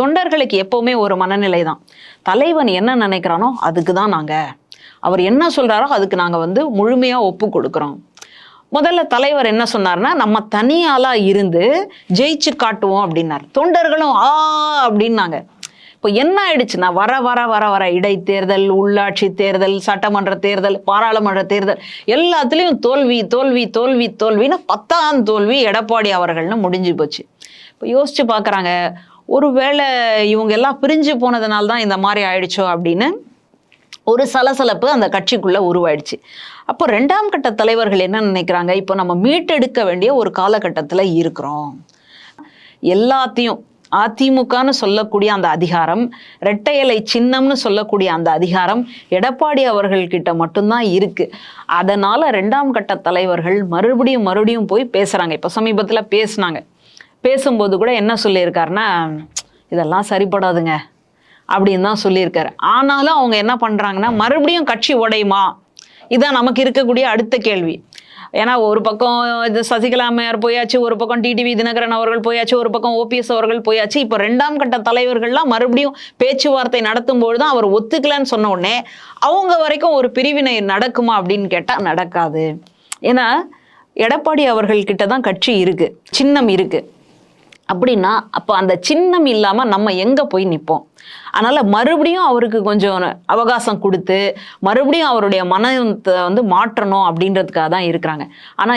தொண்டர்களுக்கு எப்பவுமே ஒரு மனநிலை தான். தலைவன் என்ன நினைக்கிறானோ அதுக்கு தான் அவர் என்ன சொல்றாரோ அதுக்கு நாங்க முழுமையா ஒப்பு கொடுக்குறோம். முதல்ல தலைவர் என்ன சொன்னார்னா, நம்ம தனியாளா இருந்து ஜெயிச்சு காட்டுவோம் அப்படின்னார். தொண்டர்களும் அப்படின்னாங்க. இப்போ என்ன ஆயிடுச்சுன்னா, வர வர வர வர இடைத்தேர்தல், உள்ளாட்சி தேர்தல், சட்டமன்ற தேர்தல், பாராளுமன்ற தேர்தல் எல்லாத்துலேயும் தோல்வி தோல்வி தோல்வி தோல்வின்னு 10ஆம் தோல்வி எடப்பாடி அவர்கள்னு முடிஞ்சு போச்சு. இப்போ யோசிச்சு பார்க்குறாங்க, ஒருவேளை இவங்க எல்லாம் பிரிஞ்சு போனதுனால தான் இந்த மாதிரி ஆயிடுச்சோ அப்படின்னு ஒரு சலசலப்பு அந்த கட்சிக்குள்ள உருவாயிடுச்சு. அப்போ 2ஆம் கட்ட தலைவர்கள் என்ன நினைக்கிறாங்க, இப்போ நம்ம மீட்டெடுக்க வேண்டிய ஒரு காலகட்டத்தில் இருக்கிறோம். எல்லாத்தையும் அதிமுகன்னு சொல்லக்கூடிய அந்த அதிகாரம், இரட்டை இலை சின்னம்னு சொல்லக்கூடிய அந்த அதிகாரம் எடப்பாடி அவர்கள்கிட்ட மட்டும்தான் இருக்கு. அதனால 2ஆம் கட்ட தலைவர்கள் மறுபடியும் போய் பேசுறாங்க. இப்போ சமீபத்தில் பேசினாங்க. பேசும்போது கூட என்ன சொல்லியிருக்காருன்னா, இதெல்லாம் சரிப்படாதுங்க அப்படின்னு தான் சொல்லியிருக்காரு. ஆனாலும் அவங்க என்ன பண்றாங்கன்னா, மறுபடியும் கட்சி உடையுமா, இதான் நமக்கு இருக்கக்கூடிய அடுத்த கேள்வி. ஏன்னா ஒரு பக்கம் சசிகலா அம்மையார் போயாச்சு, ஒரு பக்கம் டிடிவி தினகரன் அவர்கள் போயாச்சு, ஒரு பக்கம் ஓபிஎஸ் அவர்கள் போயாச்சு. இப்போ 2ஆம் கட்ட தலைவர்கள்லாம் மறுபடியும் பேச்சுவார்த்தை நடத்தும் பொழுதுதான் அவர் ஒத்துக்கலன்னு சொன்ன உடனே அவங்க வரைக்கும் ஒரு பிரிவினை நடக்குமா அப்படின்னு கேட்டா நடக்காது. ஏன்னா எடப்பாடி அவர்கள்கிட்ட தான் கட்சி இருக்கு, சின்னம் இருக்கு. அப்படின்னா அப்போ அந்த சின்னம் இல்லாம நம்ம எங்க போய் நிற்போம்? அதனால மறுபடியும் அவருக்கு கொஞ்சம் அவகாசம் கொடுத்து மறுபடியும் அவருடைய மனத்தை மாற்றணும் அப்படின்றதுக்காக தான் இருக்கிறாங்க. ஆனா